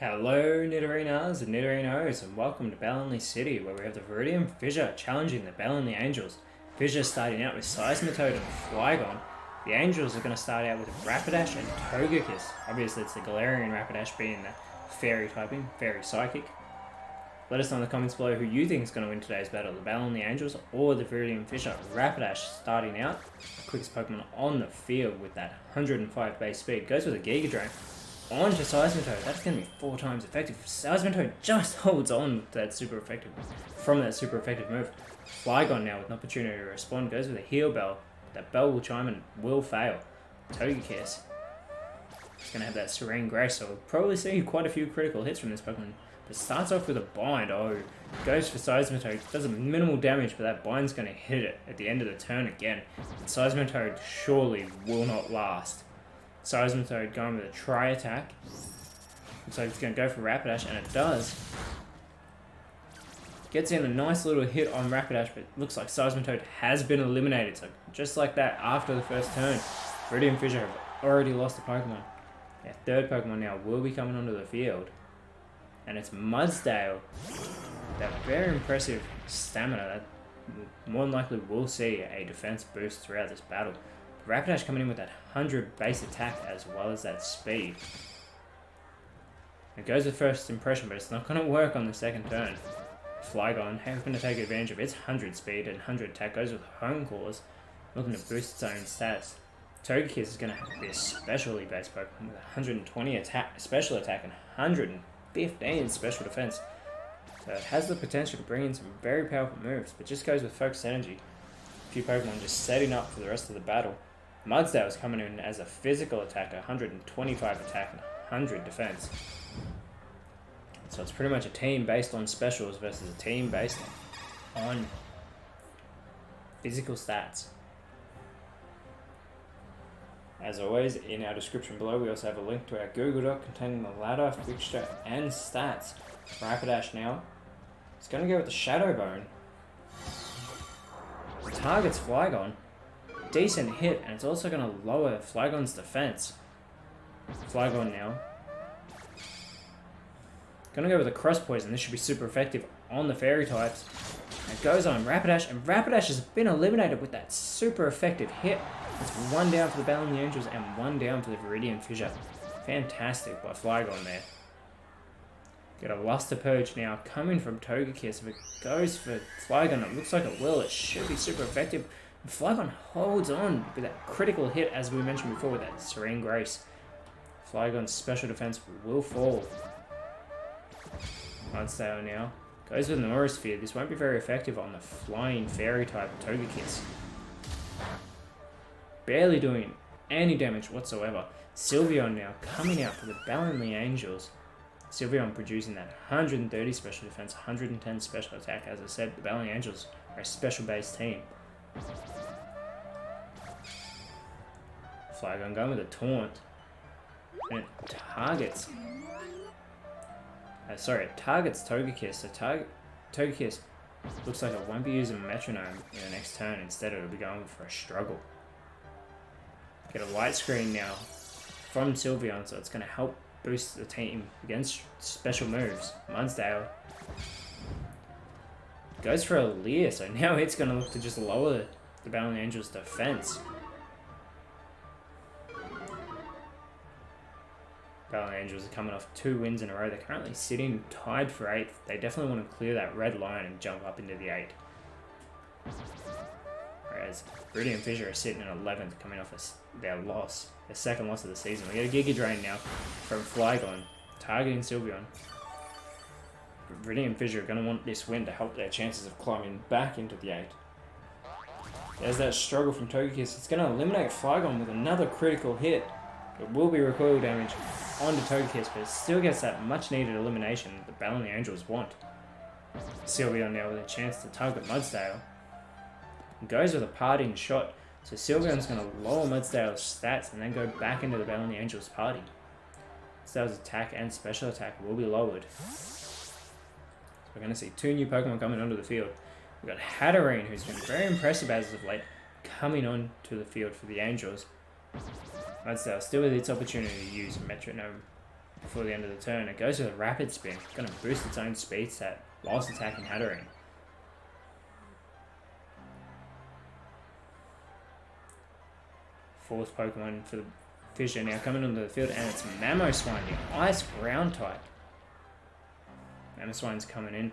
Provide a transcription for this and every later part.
Hello Nidorinas and Nidorinos, and welcome to Ballonlea City, where we have the Viridian Fissure challenging the Ballonlea Angels. Fissure starting out with Seismitoad and Flygon. The Angels are going to start out with Rapidash and Togekiss. Obviously it's the Galarian Rapidash being the Fairy typing, Fairy Psychic. Let us know in the comments below who you think is going to win today's battle, the Ballonlea Angels or the Viridian Fissure. Rapidash starting out, quickest Pokemon on the field with that 105 base speed, goes with a Giga Drain. On to Seismitoad, that's going to be 4 times effective. Seismitoad just holds on to that super effective move. Flygon now with an opportunity to respond, goes with a Heal Bell. That bell will chime and will fail. Togekiss is going to have that Serene Grace, so we'll probably see quite a few critical hits from this Pokemon. But starts off with a bind. Goes for Seismitoad, does a minimal damage, but that bind's going to hit it at the end of the turn again. And Seismitoad surely will not last. Seismitoad going with a Tri-Attack. Looks like it's going to go for Rapidash, and it does. Gets in a nice little hit on Rapidash, but it looks like Seismitoad has been eliminated. So just like that, after the first turn, Viridian Fissure have already lost a Pokemon. Their third Pokemon now will be coming onto the field. And it's Mudsdale. That very impressive stamina that more than likely will see a defense boost throughout this battle. Rapidash coming in with that 100 base attack as well as that speed. It goes with first impression, but it's not going to work on the second turn. Flygon hoping to take advantage of its 100 speed and 100 attack, goes with Home Claws, looking to boost its own stats. Togekiss is going to be a specially based Pokemon with 120 attack, special attack and 115 special defense. So it has the potential to bring in some very powerful moves, but just goes with Focus Energy. A few Pokemon just setting up for the rest of the battle. Mudsdale is coming in as a physical attacker, 125 attack and 100 defense. So it's pretty much a team based on specials versus a team based on physical stats. As always, in our description below, we also have a link to our Google Doc containing the ladder, fixture, and stats. Rapidash now. It's going to go with the Shadow Bone. Targets Flygon. Decent hit, and it's also going to lower Flygon's defense. Flygon now. Going to go with a Cross Poison. This should be super effective on the Fairy types. And it goes on Rapidash, and Rapidash has been eliminated with that super effective hit. It's 1 down for the Ballonlea Angels and 1 down for the Viridian Fissure. Fantastic by Flygon there. Get a Luster Purge now coming from Togekiss. If it goes for Flygon, it looks like it will. It should be super effective. And Flygon holds on with that critical hit, as we mentioned before, with that Serene Grace. Flygon's special defense will fall. Mudsdale now. Goes with Aura-Sphere. This won't be very effective on the flying fairy type Togekiss. Barely doing any damage whatsoever. Sylveon now coming out for the Ballonlea Angels. Sylveon producing that 130 special defense, 110 special attack. As I said, the Ballonlea Angels are a special based team. Flygon going with a Taunt. And it targets... it targets Togekiss. So Togekiss looks like it won't be using Metronome in the next turn. Instead, it'll be going for a struggle. Get a Light Screen now from Sylveon, so it's going to help boost the team against special moves. Mudsdale goes for a Leer, so now it's going to look to just lower the Ballonlea Angels' defense. Ballonlea Angels are coming off 2 wins in a row. They're currently sitting tied for 8th. They definitely want to clear that red line and jump up into the 8. Whereas Viridian Fissure are sitting in 11th, coming off their loss, their second loss of the season. We get a Giga Drain now from Flygon, targeting Sylveon. Viridian Fissure are going to want this win to help their chances of climbing back into the 8. There's that struggle from Togekiss. It's going to eliminate Flygon with another critical hit. It will be recoil damage onto Togekiss, but it still gets that much needed elimination that the Ballonlea Angels want. Sylveon now with a chance to target Mudsdale. Goes with a parting shot, so Sylveon's going to lower Mudsdale's stats and then go back into the Ballonlea Angels party. Mudsdale's attack and special attack will be lowered. So we're going to see 2 new Pokemon coming onto the field. We've got Hatterene, who's been very impressive as of late, coming onto the field for the Angels. Mudsdale still with its opportunity to use Metronome before the end of the turn. It goes with a rapid spin, going to boost its own speed stat whilst attacking Hatterene. Fourth Pokemon for the Fissure now coming onto the field, and it's Mamoswine, the Ice Ground type. Mamoswine's coming in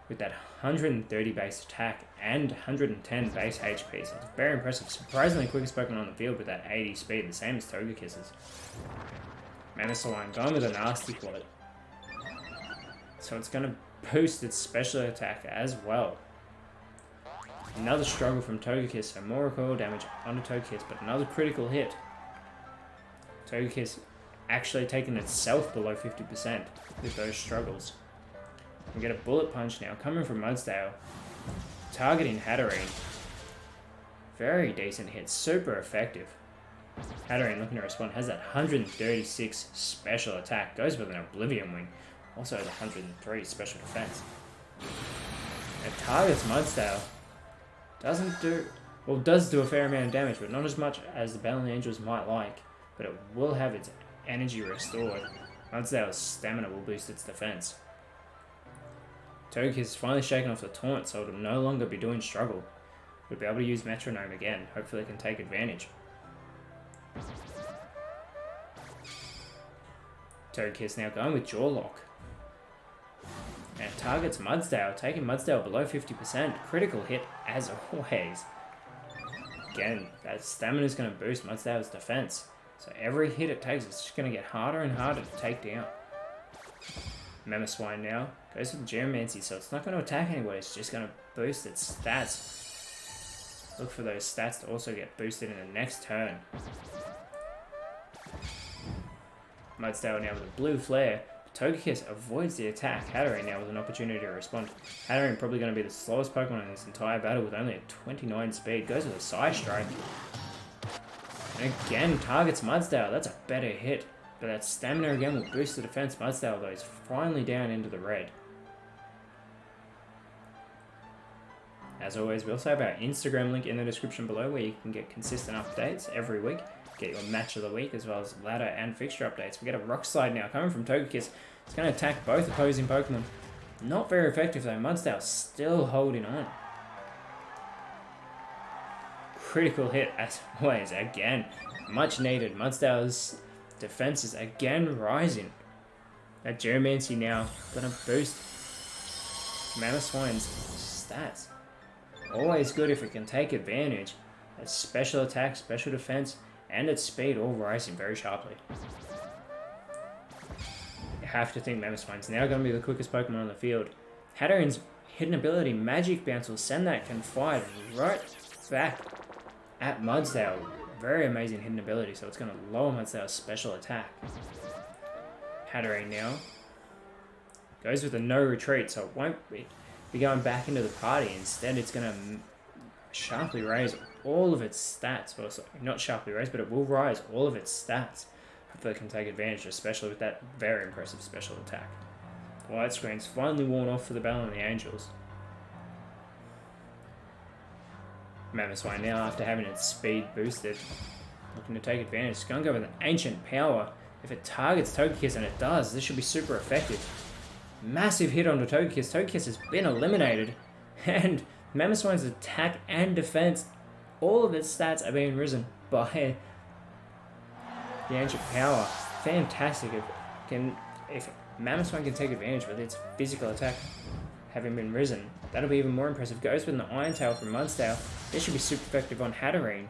with that 130 base attack and 110 base HP, so it's very impressive. Surprisingly quickest Pokemon on the field with that 80 speed, the same as Togekiss's. Mamoswine going with a Nasty Plot, so it's going to boost its special attack as well. Another struggle from Togekiss, so more recoil damage onto Togekiss, but another critical hit. Togekiss actually taking itself below 50% with those struggles. We get a Bullet Punch now coming from Mudsdale, targeting Hatterene. Very decent hit, super effective. Hatterene looking to respond, has that 136 special attack, goes with an Oblivion Wing, also has 103 special defense. It targets Mudsdale. Does do a fair amount of damage, but not as much as the Ballonlea Angels might like. But it will have its energy restored. Mudsdale's stamina will boost its defense. Togekiss is finally shaken off the taunt, so it'll no longer be doing struggle. We'll be able to use Metronome again. Hopefully it can take advantage. Togekiss now going with Jaw Lock. And it targets Mudsdale, taking Mudsdale below 50%. Critical hit as always. Again, that stamina is going to boost Mudsdale's defense. So every hit it takes, it's just going to get harder and harder to take down. Mamoswine now goes with Geomancy, so it's not going to attack anybody, it's just going to boost its stats. Look for those stats to also get boosted in the next turn. Mudsdale now with a Blue Flare. Togekiss avoids the attack. Hatterene now with an opportunity to respond. Hatterene probably going to be the slowest Pokemon in this entire battle with only a 29 speed. Goes with a Psy Strike. And again targets Mudsdale. That's a better hit. But that stamina again will boost the defense. Mudsdale though is finally down into the red. As always, we also have our Instagram link in the description below where you can get consistent updates every week. Get your match of the week as well as ladder and fixture updates. We get a Rock Slide now coming from Togekiss. It's going to attack both opposing Pokemon. Not very effective though. Mudsdale still holding on. Critical hit as always. Again, much needed. Mudsdale's defense is again rising. That Geomancy now going to boost Mamoswine's stats. Always good if it can take advantage. Its special attack, special defense, and its speed all rising very sharply. You have to think Mamoswine's now going to be the quickest Pokemon on the field. Hatterene's hidden ability, Magic Bounce, will send that Confide right back at Mudsdale. Very amazing hidden ability, so it's going to lower Mudsdale's special attack. Hatterene now goes with a no retreat, so it won't be going back into the party. Instead, it's going to sharply raise all of its stats. Well, sorry, not sharply raise, but it will rise all of its stats. Hopefully it can take advantage, especially with that very impressive special attack. Light screen's finally worn off for the Ballonlea Angels. Mamoswine now, after having its speed boosted, looking to take advantage. It's going to go with an Ancient Power. If it targets Togekiss, and it does, this should be super effective. Massive hit onto Togekiss. Togekiss has been eliminated, and Mamoswine's attack and defense, all of its stats are being risen by the Ancient Power. Fantastic. If Mamoswine can take advantage with its physical attack having been risen, that'll be even more impressive. Goes with an Iron Tail from Mudsdale. This should be super effective on Hatterene.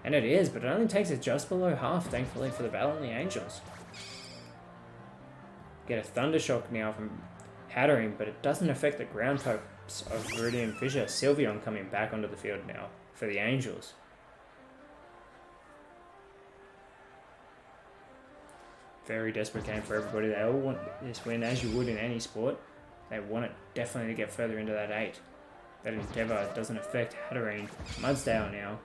And it is, but it only takes it just below half, thankfully, for the Ballonlea Angels. Get a Thunder Shock now from Hatterene, but it doesn't affect the ground types of Viridian Fissure. Sylveon coming back onto the field now for the Angels. Very desperate game for everybody. They all want this win, as you would in any sport. They want it definitely to get further into that 8. That Endeavour doesn't affect Hatterene. Mudsdale now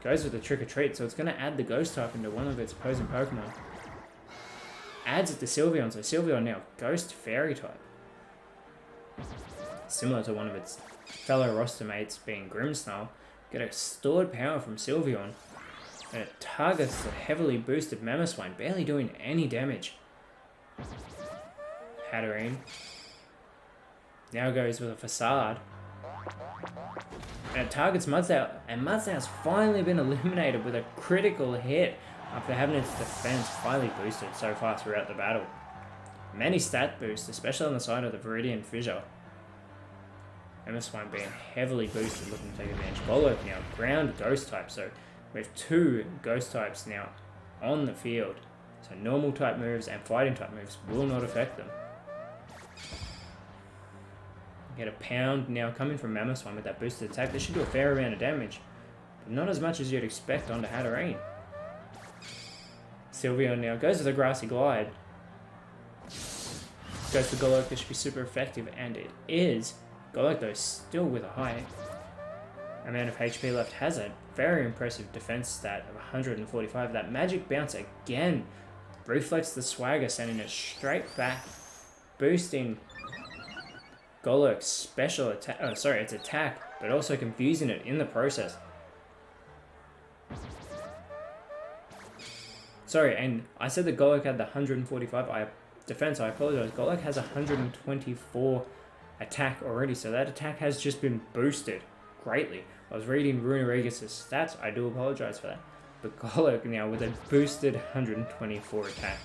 goes with the Trick or Treat, so it's going to add the Ghost type into one of its opposing Pokemon. Adds it to Sylveon, so Sylveon now Ghost Fairy type. Similar to one of its fellow roster mates being Grimmsnarl. Get a stored power from Sylveon, and it targets the heavily boosted Mamoswine, barely doing any damage. Hatterene now goes with a Facade. And it targets Mudsdale, and Mudsdale's finally been eliminated with a critical hit after having its defense highly boosted so far throughout the battle. Many stat boosts, especially on the side of the Viridian Fissure. MS1 being heavily boosted, looking to take advantage. Golurk now, ground ghost type, so we have 2 ghost types now on the field. So normal type moves and fighting type moves will not affect them. Get a pound now coming from Mamoswine with that boosted attack. This should do a fair amount of damage, but not as much as you'd expect onto Hatterene. Sylveon now goes with a Grassy Glide. Goes for Golurk, this should be super effective, and it is. Golurk though still with a high amount of HP left, has a very impressive defense stat of 145. That magic bounce again reflects the swagger, sending it straight back, boosting Golurk's special attack, its attack, but also confusing it in the process. Sorry, and I said that Golurk had the 145 defense, I apologize. Golurk has 124 attack already, so that attack has just been boosted greatly. I was reading Runerigus' stats, I do apologize for that. But Golurk now with a boosted 124 attack.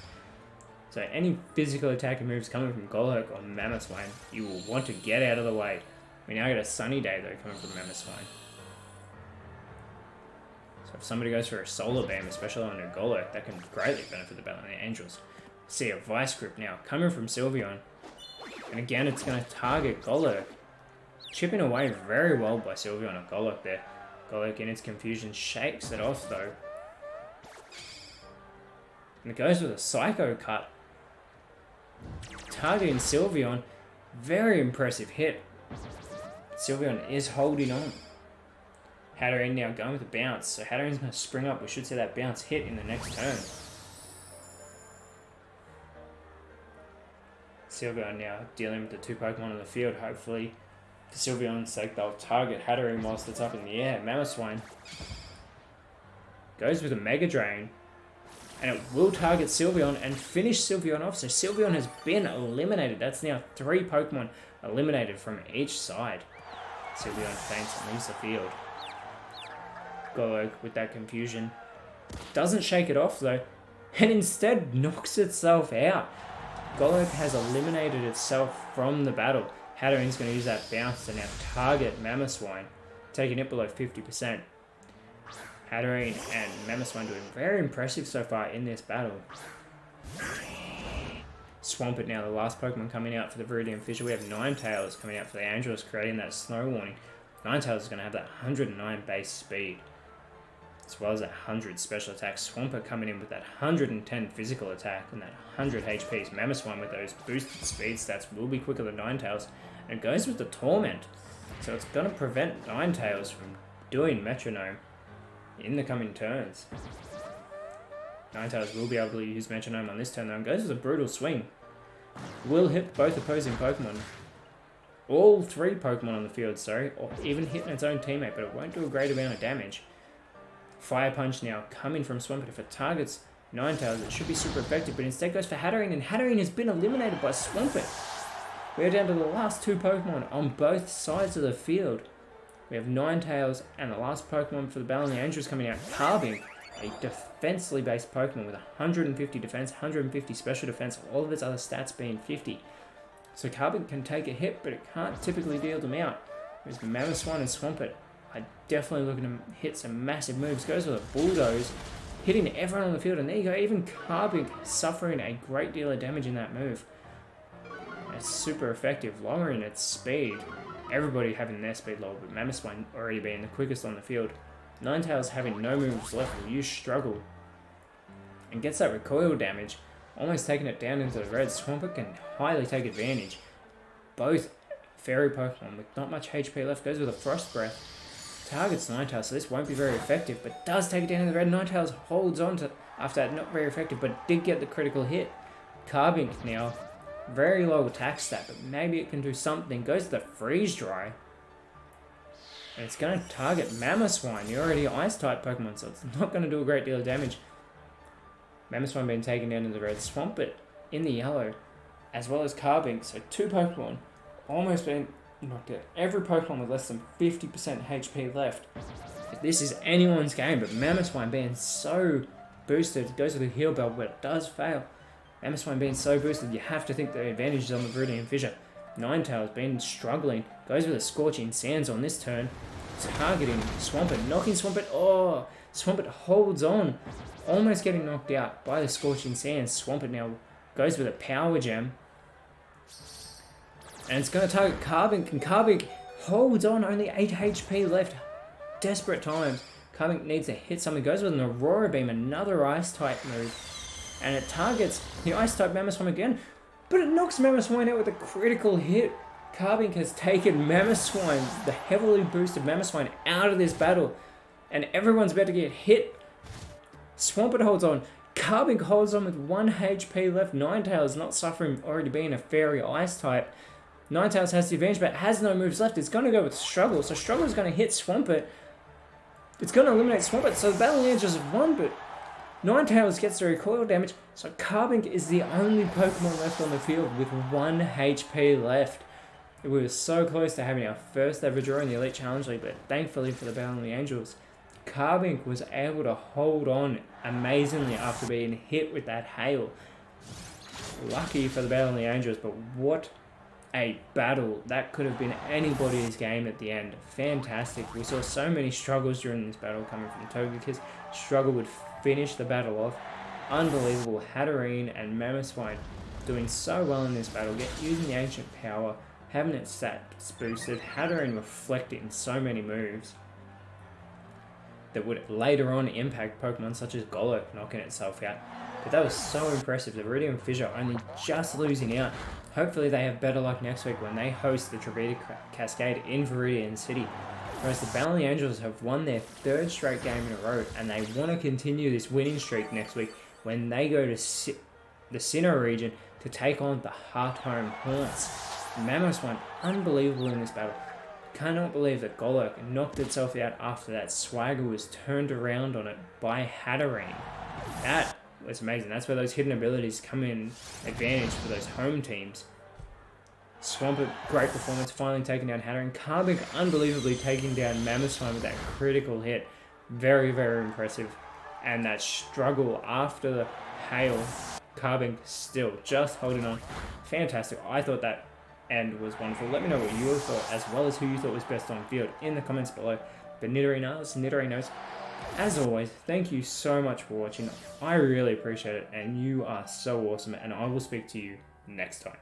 So any physical attacking moves coming from Golurk or Mamoswine, you will want to get out of the way. We now get a Sunny Day though coming from Mamoswine. So if somebody goes for a Solar Beam, especially on a Golurk, that can greatly benefit the Ballonlea Angels. See a Vice Grip now coming from Sylveon. And again, it's going to target Golurk. Chipping away very well by Sylveon on Golurk there. Golurk in its confusion shakes it off though. And it goes with a Psycho Cut. Targeting Sylveon. Very impressive hit. Sylveon is holding on. Hatterene now going with a bounce. So Hatterene's going to spring up. We should see that bounce hit in the next turn. Sylveon now dealing with the 2 Pokemon on the field. Hopefully, for Sylveon's sake, they'll target Hatterene whilst it's up in the air. Mamoswine goes with a Mega Drain. And it will target Sylveon and finish Sylveon off. So Sylveon has been eliminated. That's now 3 Pokemon eliminated from each side. Sylveon faints and leaves the field. Golurk with that confusion doesn't shake it off though, and instead knocks itself out. Golurk has eliminated itself from the battle. Hatterene's going to use that bounce to now target Mamoswine, taking it below 50%. Hatterene and Mamoswine doing very impressive so far in this battle. Swampert now, the last Pokemon coming out for the Viridian Fissure. We have Ninetales coming out for the Angels, creating that Snow Warning. Ninetales is going to have that 109 base speed, as well as that 100 special attack. Swampert coming in with that 110 physical attack and that 100 HPs. Mamoswine with those boosted speed stats will be quicker than Ninetales. And it goes with the Torment, so it's going to prevent Ninetales from doing Metronome in the coming turns. Ninetales will be able to use Metronome on this turn though, and goes with a Brutal Swing. Will hit both opposing Pokemon. All 3 Pokemon on the field, sorry, or even hitting its own teammate, but it won't do a great amount of damage. Fire Punch now coming from Swampert. If it targets Ninetales, it should be super effective, but instead goes for Hatterene, and Hatterene has been eliminated by Swampert. We are down to the last 2 Pokemon on both sides of the field. We have Ninetales and the last Pokemon for the Ballonlea Angels coming out, Carbink, a defensively based Pokemon with 150 defense, 150 special defense, all of its other stats being 50. So Carbink can take a hit, but it can't typically deal them out. Whereas Mamoswine and Swampert are definitely looking to hit some massive moves. Goes with a Bulldoze, hitting everyone on the field, and there you go, even Carbink suffering a great deal of damage in that move. It's super effective, lowering its speed. Everybody having their speed low, but Mamoswine already being the quickest on the field. Ninetales having no moves left will use Struggle and gets that recoil damage, almost taking it down into the red. Swampert can highly take advantage. Both Fairy Pokemon with not much HP left. Goes with a Frost Breath, targets Ninetales, so this won't be very effective, but does take it down in the red. Ninetales holds on to after that, not very effective, but did get the critical hit. Carbink now, very low attack stat, but maybe it can do something. Goes to the Freeze Dry. And it's going to target Mamoswine. You're already Ice-type Pokemon, so it's not going to do a great deal of damage. Mamoswine being taken down in the red. Swampert in the yellow, as well as Carbink. So 2 Pokemon almost been knocked out. Every Pokemon with less than 50% HP left. This is anyone's game, but Mamoswine being so boosted, goes with a heal bell, but it does fail. Mamoswine being so boosted, you have to think the advantage is on the Viridian Fissure. Ninetales been struggling, goes with a Scorching Sands on this turn, targeting Swampert, knocking Swampert. Oh, Swampert holds on, almost getting knocked out by the Scorching Sands. Swampert now goes with a Power Gem, and it's going to target Carbink, and Carbink holds on, only 8 HP left. Desperate times. Carbink needs to hit something, goes with an Aurora Beam, another Ice-type move, and it targets the Ice-type Mamoswine again, but it knocks Mamoswine out with a critical hit. Carbink has taken Mamoswine, the heavily boosted Mamoswine, out of this battle, and everyone's about to get hit. Swampert holds on. Carbink holds on with 1 HP left. Ninetales not suffering, already being a Fairy Ice-type. Ninetales has the advantage, but has no moves left. It's going to go with Struggle, so Struggle is going to hit Swampert. It's going to eliminate Swampert, so the Ballonlea just won, but Ninetales gets the recoil damage, so Carbink is the only Pokemon left on the field with 1 HP left. We were so close to having our first ever draw in the Elite Challenge League, but thankfully for the Ballonlea Angels, Carbink was able to hold on amazingly after being hit with that hail. Lucky for the Ballonlea Angels, but what a battle. That could have been anybody's game at the end. Fantastic. We saw so many struggles during this battle coming from Togekiss. Struggle would finish the battle off. Unbelievable. Hatterene and Mamoswine doing so well in this battle, using the Ancient Power, having its stats boosted. Hatterene reflecting so many moves that would later on impact Pokemon such as Golurk knocking itself out. But that was so impressive. The Viridian Fissure only just losing out. Hopefully they have better luck next week when they host the Trevita Cascade in Viridian City. Whereas the Ballonlea Angels have won their 3rd straight game in a row, and they want to continue this winning streak next week when they go to the Sinnoh region to take on the Hearthome Haunts. Mamoswine, unbelievable in this battle. Cannot believe that Golurk knocked itself out after that Swagger was turned around on it by Hatterene. That was amazing. That's where those hidden abilities come in advantage for those home teams. Swampert, great performance, finally taking down Hatterene. Carbink unbelievably taking down Mamoswine with that critical hit. Very, very impressive. And that struggle after the hail, Carbink still just holding on. Fantastic. I thought that end was wonderful. Let me know what you thought, as well as who you thought was best on field in the comments below. But Nidorinos, as always, thank you so much for watching. I really appreciate it, and you are so awesome, and I will speak to you next time.